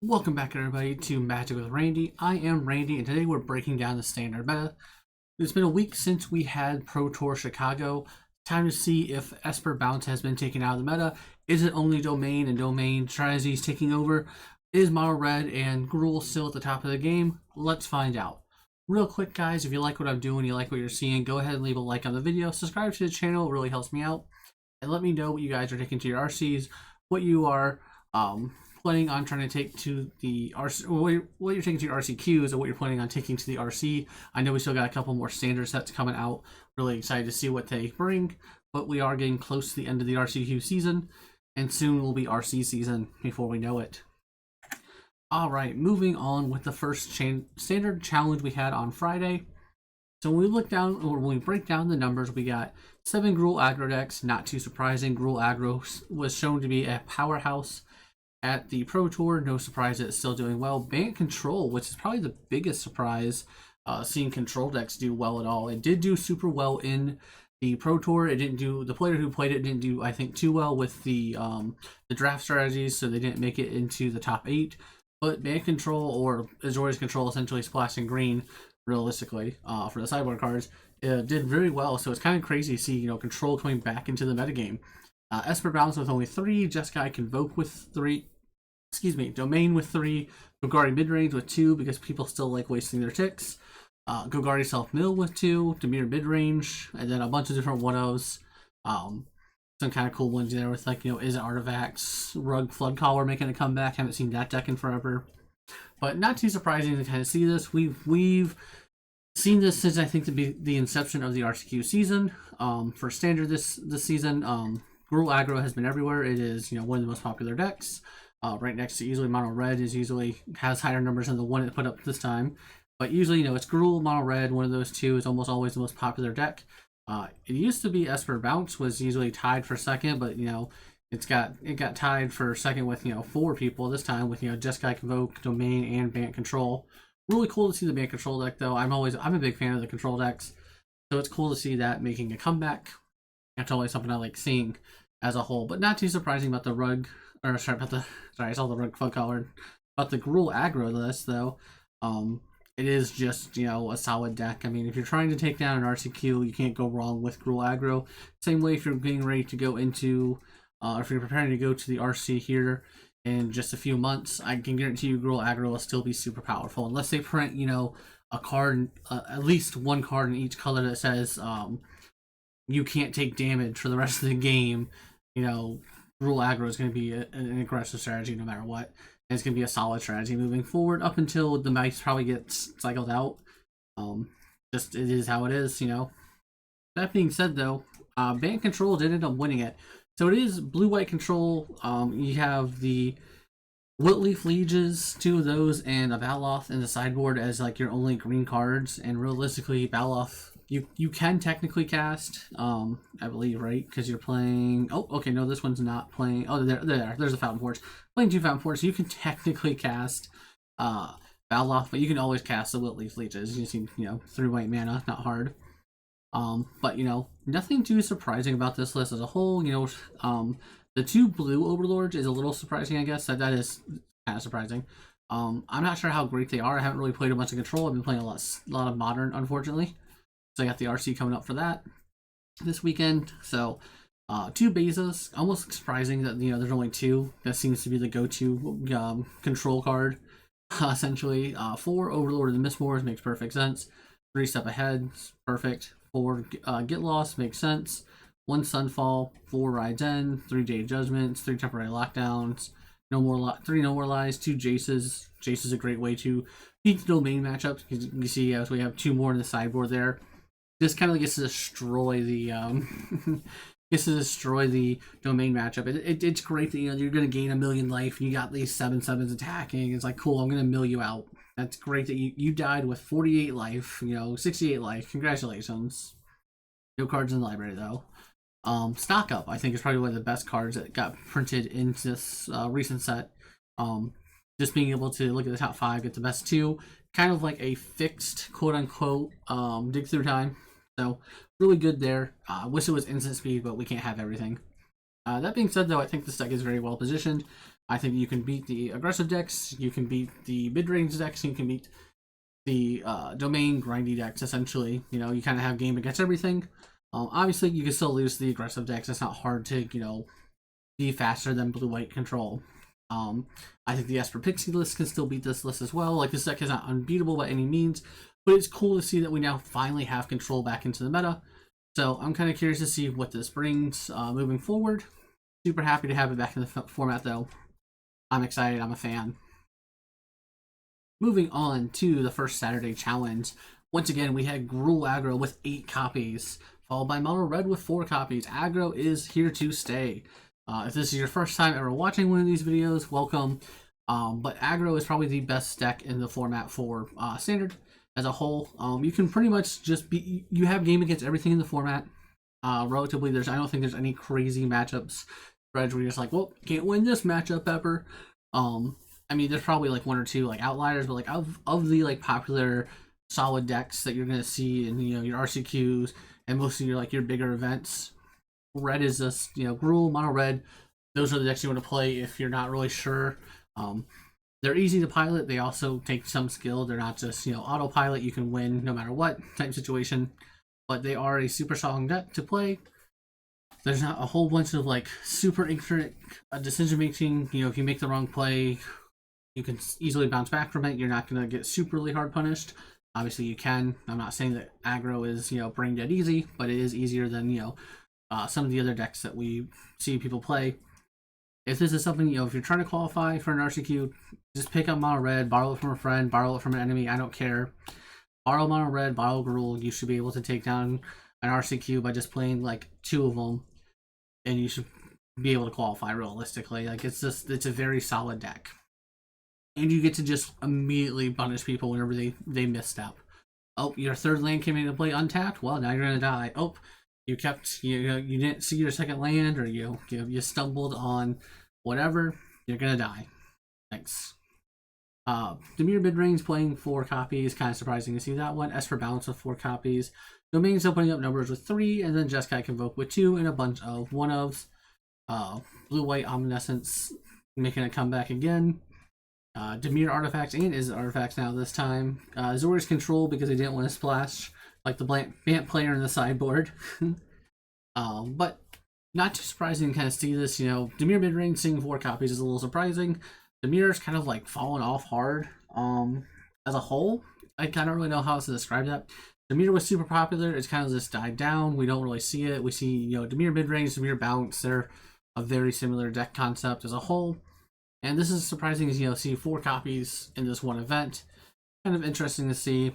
Welcome back, everybody, to Magic with Randy. I am Randy, and today we're breaking down the standard meta. It's been a week since we had Pro Tour Chicago. Time to see if Esper Bounce has been taken out of the meta. Is it only Domain and Domain strategies taking over? Is Mono Red and Gruul still at the top of the game? Let's find out. Real quick, guys, if you like what I'm doing, you like what you're seeing, go ahead and leave a like on the video. Subscribe to the channel, it really helps me out. And let me know what you guys are taking to your RCs, what you are planning on trying to take to the RC, what you're taking to your RCQs, and what you're planning on taking to the RC. I know we still got a couple more standard sets coming out. Really excited to see what they bring, but we are getting close to the end of the RCQ season, and soon will be RC season before we know it. All right, moving on with the first standard challenge we had on Friday. So when we look down, or when we break down the numbers, we got 7 Gruul aggro decks. Not too surprising. Gruul aggro was shown to be a powerhouse at the Pro Tour. No surprise that it's still doing well. Bant Control, which is probably the biggest surprise, seeing control decks do well at all. It did do super well in the Pro Tour. It didn't do, the player who played it didn't do, I think, too well with the draft strategies, so they didn't make it into the top 8. But Bant Control, or Azorius Control, essentially splashing green, realistically, for the sideboard cards, did very well. So it's kind of crazy to see, control coming back into the metagame. Esper Bounce with only 3, Jeskai Convoke with 3, Domain with 3, Golgari Midrange with 2 because people still like wasting their ticks, Golgari Self Mill with 2, Dimir Midrange, and then a bunch of different 1-0s. Some kind of cool ones there with, like, Is It Artifacts, Rug Flood Collar making a comeback. Haven't seen that deck in forever. But not too surprising to kind of see this. We've seen this since, I think, the inception of the RCQ season. For standard this season, Gruul aggro has been everywhere. It is, one of the most popular decks. Right next to usually Mono Red has higher numbers than the one it put up this time. But usually, it's Gruul, Mono Red, one of those two is almost always the most popular deck. It used to be Esper Bounce was usually tied for second, but it got tied for second with 4 people this time with Jeskai Convoke, Domain, and Bant Control. Really cool to see the Bant Control deck though. I'm a big fan of the control decks, so it's cool to see that making a comeback. That's always something I like seeing as a whole, but not too surprising about the rug. Or sorry, I saw the rug flood color. About the Gruul aggro list though, it is just a solid deck. I mean, if you're trying to take down an RCQ, you can't go wrong with Gruul aggro. Same way if you're getting ready to go into, if you're preparing to go to the RC here in just a few months, I can guarantee you Gruul aggro will still be super powerful unless they print a card, at least one card in each color that says you can't take damage for the rest of the game. Gruul aggro is going to be an aggressive strategy no matter what. And it's going to be a solid strategy moving forward up until the mice probably gets cycled out. Just it is how it is, That being said, though, Bant Control did end up winning it. So it is blue-white control. You have the Wiltleaf Lieges, 2 of those, and a Baloth in the sideboard as like your only green cards. And realistically, Baloth you can technically cast, I believe, right? Because you're playing. Oh, okay, no, this one's not playing. Oh, there's a Fountain Forge. Playing 2 Fountain Forge, so you can technically cast Baloth, but you can always cast the Wiltleaf Lieges using 3 white mana, not hard. But nothing too surprising about this list as a whole. The 2 blue overlords is a little surprising, I guess. That is kind of surprising. I'm not sure how great they are. I haven't really played a bunch of control. I've been playing a lot of modern, unfortunately. So I got the RC coming up for that this weekend. So 2 Bezos, almost surprising that there's only 2. That seems to be the go-to control card. Essentially, 4 Overlord of the Mistmoors makes perfect sense. 3 Step Ahead, perfect. 4 Get Lost makes sense. 1 Sunfall, 4 Rides End, 3 Day Judgments, 3 Temporary Lockdowns, 3 No More Lies, 2 Jaces. Jace is a great way to beat the Domain matchups. You see, as we have 2 more in the sideboard there. This kind of gets to destroy the Domain matchup. It's great that you're going to gain 1,000,000 life and you got these 7/7s attacking. It's like, cool, I'm going to mill you out. That's great that you died with 48 life, 68 life. Congratulations. No cards in the library though. Stock Up, I think, is probably one of the best cards that got printed in this recent set. Just being able to look at the top 5, get the best 2, kind of like a fixed quote unquote dig through time. So really good there. I wish it was instant speed, but we can't have everything. That being said, though, I think this deck is very well positioned. I think you can beat the aggressive decks, you can beat the mid-range decks, you can beat the domain grindy decks, essentially. You know, you kind of have game against everything. Obviously, you can still lose the aggressive decks. It's not hard to, you know, be faster than blue-white control. I think the Esper Pixie list can still beat this list as well. Like, this deck is not unbeatable by any means, but it's cool to see that we now finally have control back into the meta. So I'm kind of curious to see what this brings moving forward. Super happy to have it back in the format, though. I'm excited. I'm a fan. Moving on to the first Saturday challenge. Once again, we had Gruul Aggro with 8 copies, followed by Mono Red with 4 copies. Aggro is here to stay. If this is your first time ever watching one of these videos, welcome. But Aggro is probably the best deck in the format for Standard as a whole. You can pretty much just be, you have game against everything in the format. Relatively, I don't think there's any crazy matchups where you're just like, well, can't win this matchup ever. I mean, there's probably like 1 or 2 like outliers, but like of the like popular solid decks that you're gonna see in, you know, your RCQs and most of your like your bigger events, red is just, you know, Gruul, Mono Red. Those are the decks you want to play if you're not really sure. They're easy to pilot. They also take some skill. They're not just, you know, autopilot. You can win no matter what type situation, but they are a super strong deck to play. There's not a whole bunch of like super intricate decision making. You know, if you make the wrong play, you can easily bounce back from it. You're not going to get superly hard punished. Obviously, you can. I'm not saying that aggro is, you know, brain dead easy, but it is easier than, you know, some of the other decks that we see people play. If this is something, you know, if you're trying to qualify for an RCQ, just pick up Mono Red, borrow it from a friend, borrow it from an enemy, I don't care. Borrow Mono Red, borrow Gruul, you should be able to take down an RCQ by just playing like 2 of them, and you should be able to qualify realistically. Like, it's a very solid deck. And you get to just immediately punish people whenever they misstep. Oh, your 3rd land came into play untapped? Well, now you're gonna die. Oh, you didn't see your 2nd land, or you stumbled on whatever, you're gonna die. Thanks. Dimir Midrange playing 4 copies, kind of surprising to see that one. Esper Balance with 4 copies. Domain's opening up numbers with 3, and then Jeskai Convoke with 2, and a bunch of 1-ofs. Blue-White Omniscience making a comeback again. Dimir Artifacts and Izzet Artifacts now this time. Azorius Control because they didn't want to splash like the Bant player in the sideboard. But not too surprising to kind of see this, you know, Dimir Midrange seeing 4 copies is a little surprising. Dimir's kind of like fallen off hard as a whole. I don't really know how else to describe that. Dimir was super popular, it's kind of just died down. We don't really see it. We see, you know, Dimir Midrange, Dimir Bounce, they're a very similar deck concept as a whole. And this is surprising as, you know, see 4 copies in this one event. Kind of interesting to see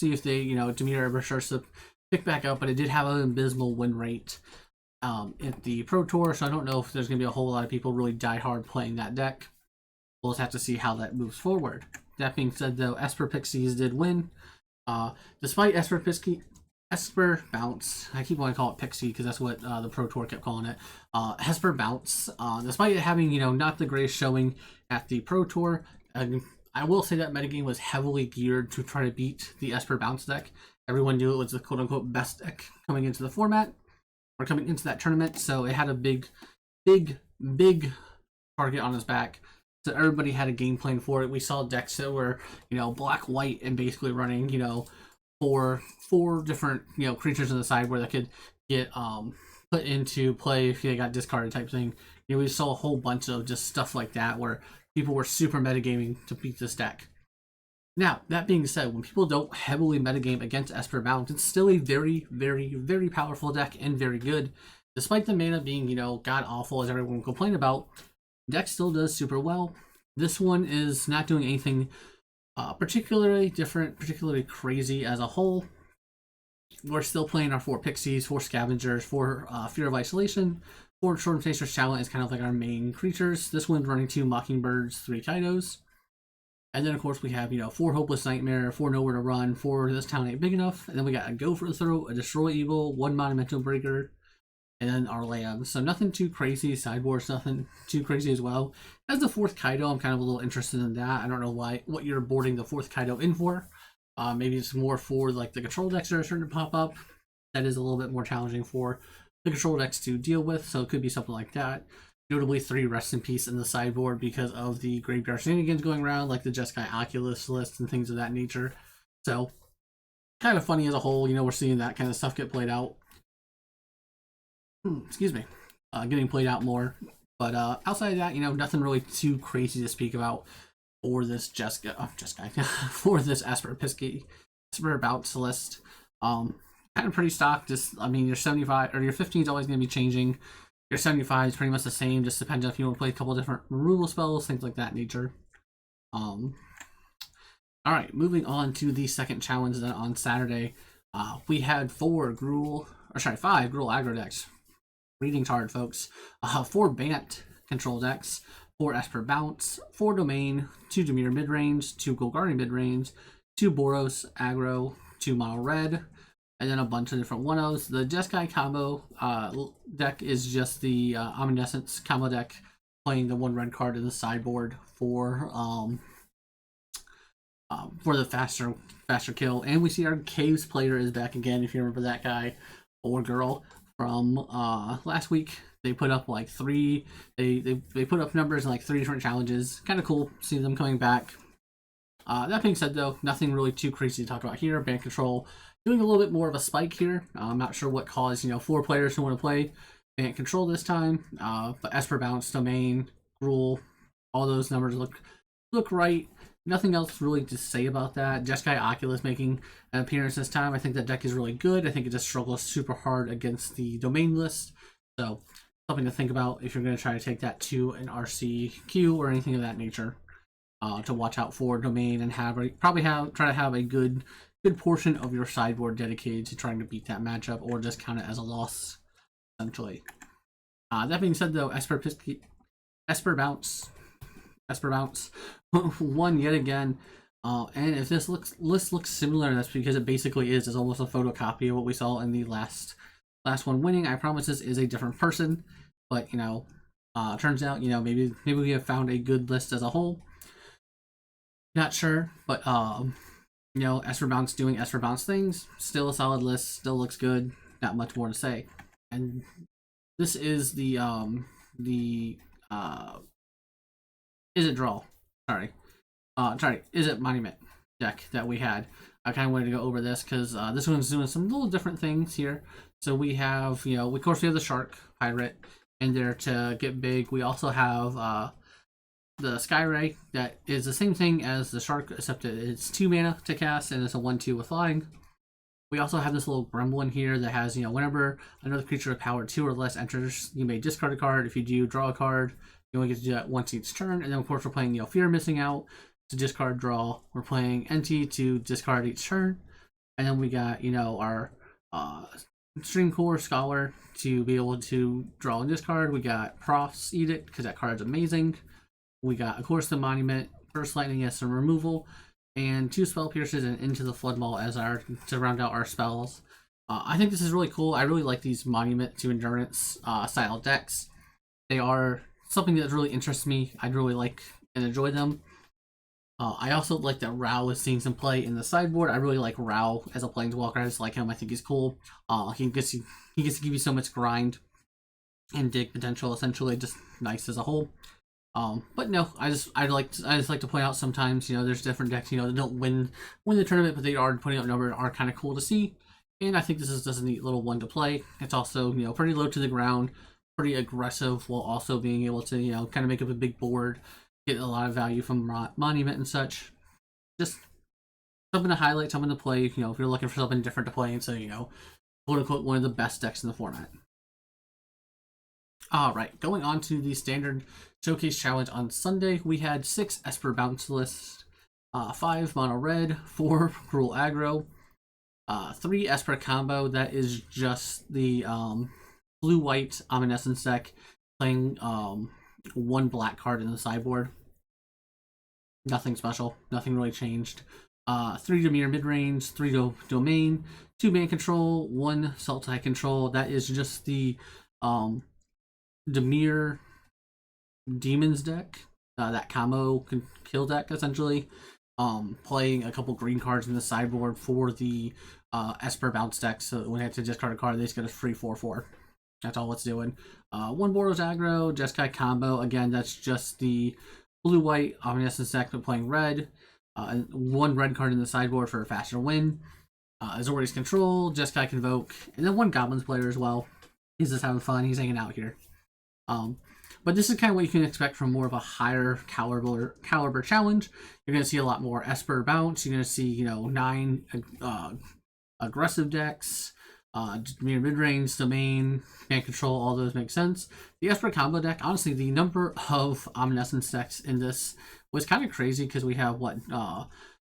if they, you know, Dimir ever starts to pick back up, but it did have an abysmal win rate at the Pro Tour, so I don't know if there's going to be a whole lot of people really die hard playing that deck. We'll just have to see how that moves forward. That being said, though, Esper Pixies did win. Despite Esper Bounce, I keep wanting to call it Pixie because that's what the Pro Tour kept calling it. Esper Bounce, despite it having, you know, not the greatest showing at the Pro Tour, I will say that metagame was heavily geared to try to beat the Esper Bounce deck. Everyone knew it was the quote-unquote best deck coming into the format, or coming into that tournament, so it had a big target on his back. So everybody had a game plan for it. We saw decks that were, you know, black-white and basically running, you know, four different, you know, creatures on the side where they could get put into play if they got discarded type thing. You know, we saw a whole bunch of just stuff like that where people were super metagaming to beat this deck. Now, that being said, when people don't heavily metagame against Esper Bounce, it's still a very, very, very powerful deck and very good. Despite the mana being, you know, god-awful as everyone complained about, the deck still does super well. This one is not doing anything particularly different, particularly crazy as a whole. We're still playing our 4 Pixies, 4 Scavengers, 4 Fear of Isolation, 4 Stormchaser's Challenge is kind of like our main creatures. This one's running 2 Mockingbirds, 3 Kaidos. And then, of course, we have, you know, 4 Hopeless Nightmare, 4 Nowhere to Run, 4 This Town Ain't Big Enough. And then we got a Go for the Throat, a Destroy Evil, 1 Monumental Breaker, and then our land. So nothing too crazy. Sideboards, nothing too crazy as well. As the 4th Kaido, I'm kind of a little interested in that. I don't know what you're boarding the 4th Kaido in for. Maybe it's more for like the control decks that are starting to pop up. That is a little bit more challenging for the control decks to deal with, so it could be something like that. Notably, 3 rest in peace in the sideboard because of the graveyard shenanigans going around, like the Jeskai Oculus list and things of that nature. So, kind of funny as a whole, we're seeing that kind of stuff get played out. Excuse me. Getting played out more. But outside of that, nothing really too crazy to speak about for this for this Esper Bounce list. Kind of pretty stock. Just, your 75 or your 15 is always going to be changing. Your 75 is pretty much the same, just depends if you want to play a couple different removal spells, things like that nature. Alright, moving on to the second challenge then on Saturday. We had 5 Gruul aggro decks. Reading's hard, folks. 4 Bant control decks, 4 Esper Bounce, 4 Domain, 2 Dimir midrange, 2 Golgari midrange, 2 Boros aggro, 2 mono red, and then a bunch of different one-ofs. The Jeskai combo deck is just the Omniscience combo deck, playing the 1 red card in the sideboard for the faster kill. And we see our Caves player is back again, if you remember that guy or girl from last week. They put up like 3, they put up numbers in like 3 different challenges. Kind of cool seeing them coming back. That being said, though, nothing really too crazy to talk about here. Band Control doing a little bit more of a spike here. I'm not sure what caused 4 players to want to play Band Control this time. But Esper Bounce, Domain, Gruul, all those numbers look right. Nothing else really to say about that. Jeskai Oculus making an appearance this time. I think that deck is really good. I think it just struggles super hard against the Domain list. So something to think about if you're going to try to take that to an RCQ or anything of that nature. To watch out for Domain and try to have a good portion of your sideboard dedicated to trying to beat that matchup or just count it as a loss, essentially. That being said, though, Esper Bounce won yet again. And if this list looks similar, that's because it basically is. It's almost a photocopy of what we saw in the last one winning. I promise this is a different person, but turns out maybe we have found a good list as a whole. Not sure, but Esper Bounce doing Esper Bounce things. Still a solid list. Still looks good. Not much more to say. And this is the Is it Draw? Sorry, Is it Monument deck that we had. I kind of wanted to go over this because this one's doing some little different things here. So we have, of course, we have the Shark Pirate in there to get big. We also have the Skyray that is the same thing as the Shark, except it's 2 mana to cast and it's a 1/2 with flying. We also have this little gremlin here that has, whenever another creature with power 2 or less enters, you may discard a card. If you do, draw a card. You only get to do that once each turn. And then, of course, we're playing, Fear of Missing Out to discard, draw. We're playing Entity to discard each turn. And then we got, our Streamcore Scholar to be able to draw and discard. We got Prof's Edict because that card's amazing. We got, of course, the Monument, First Lightning as some removal, and 2 Spell Pierces and Into the Floodmaw as to round out our spells. I think this is really cool. I really like these Monument to Endurance style decks. They are something that really interests me. I really like and enjoy them. I also like that Rao is seeing some play in the sideboard. I really like Rao as a Planeswalker. I just like him. I think he's cool. He gets to give you so much grind and dig potential. Essentially, just nice as a whole. But no, I just like to point out sometimes, there's different decks, that don't win the tournament, but they are putting out numbers are kind of cool to see. And I think this is just a neat little one to play. It's also, pretty low to the ground, pretty aggressive, while also being able to, kind of make up a big board, get a lot of value from Monument and such. Just something to highlight, something to play, if you're looking for something different to play, and so, quote unquote, one of the best decks in the format. Alright, going on to the standard showcase challenge on Sunday, we had 6 Esper Bounce lists, 5 mono red, 4 Gruul aggro, 3 Esper combo, that is just the blue-white Omniscience deck, playing 1 black card in the sideboard. Nothing special, nothing really changed. 3 Dimir midrange, 3 Domain, 2 Band Control, 1 Sultai Control, that is just the Dimir Demons deck, that combo kill deck essentially, playing a couple green cards in the sideboard for the Esper Bounce deck, so when they have to discard a card, they just get a free 4/4. That's all it's doing. One Boros aggro, Jeskai combo. Again, that's just the blue-white Omniscience deck playing red. And one red card in the sideboard for a faster win. Azorius Control, Jeskai Convoke, and then one Goblins player as well. He's just having fun. He's hanging out here. But this is kind of what you can expect from more of a higher caliber challenge. You're going to see a lot more Esper bounce. You're going to see, 9 aggressive decks, mid-range, domain, command control, all those make sense. The Esper combo deck, honestly, the number of Omniscience decks in this was kind of crazy because we have,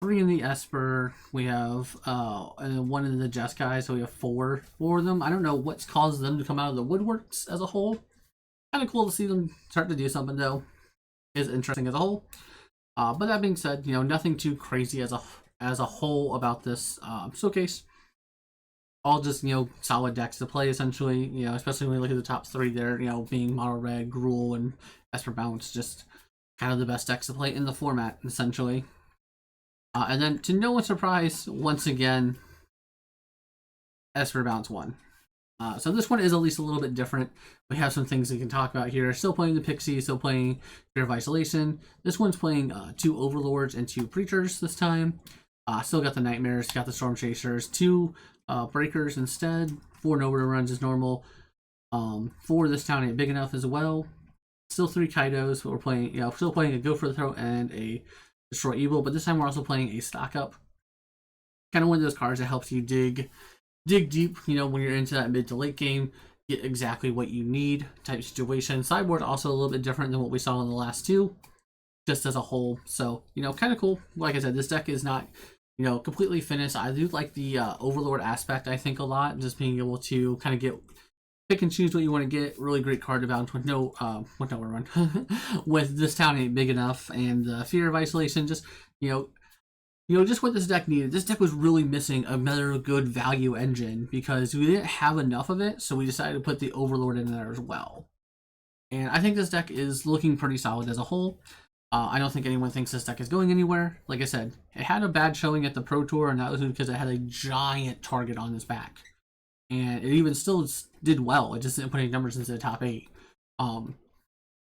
3 in the Esper, we have and then 1 in the Jeskai, so we have 4 of them. I don't know what's caused them to come out of the woodworks as a whole. Kind of cool to see them start to do something though. Is interesting as a whole. But that being said, nothing too crazy as a whole about this showcase. All just solid decks to play essentially. Especially when you look at the top 3 there. Being Mono Red, Gruul, and Esper Bounce, just kind of the best decks to play in the format essentially. And then to no one's surprise, once again, Esper Bounce won. So this one is at least a little bit different. We have some things we can talk about here. Still playing the Pixie, still playing Fear of Isolation. This one's playing 2 Overlords and 2 Preachers this time. Still got the Nightmares, got the Storm Chasers, 2 Breakers instead. 4 No Runs as normal. 4 this town ain't big enough as well. Still 3 Kaidos, but we're playing, still playing a Go for the Throat and a Destroy Evil, but this time we're also playing a Stock Up. Kind of one of those cards that helps you dig deep, when you're into that mid to late game, get exactly what you need type situation. Sideboard also a little bit different than what we saw in the last 2, just as a whole. So, kind of cool. Like I said, this deck is not, completely finished. I do like the Overlord aspect, I think, a lot. Just being able to kind of pick and choose what you want to get. Really great card to bounce with no run. With this town ain't big enough, and Fear of Isolation, just, just what this deck needed. This deck was really missing another good value engine because we didn't have enough of it, so we decided to put the Overlord in there as well. And I think this deck is looking pretty solid as a whole. I don't think anyone thinks this deck is going anywhere. Like I said, it had a bad showing at the Pro Tour, and that was because it had a giant target on its back. And it even still did well. It just didn't put any numbers into the top 8.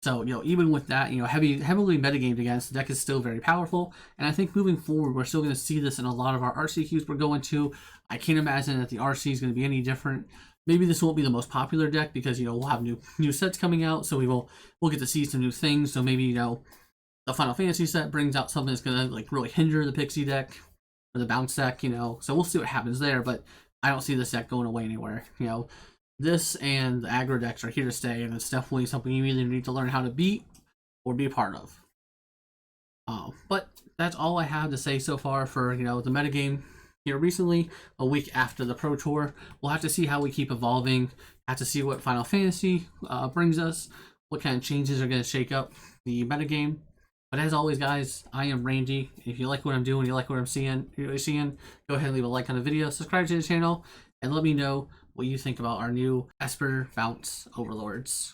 So, even with that, heavily metagamed against, the deck is still very powerful. And I think moving forward, we're still going to see this in a lot of our RCQs we're going to. I can't imagine that the RC is going to be any different. Maybe this won't be the most popular deck because, we'll have new sets coming out. So we'll get to see some new things. So maybe, the Final Fantasy set brings out something that's going to, really hinder the Pixie deck or the Bounce deck, So we'll see what happens there. But I don't see this deck going away anywhere, This and the aggro decks are here to stay, and it's definitely something you either need to learn how to beat or be a part of. But that's all I have to say so far for the metagame here recently, a week after the Pro Tour. We'll have to see how we keep evolving, have to see what Final Fantasy brings us, what kind of changes are going to shake up the metagame. But as always, guys, I am Randy. If you like what I'm doing, you like what I'm seeing, go ahead and leave a like on the video, subscribe to the channel, and let me know what you think about our new Esper Bounce Overlords.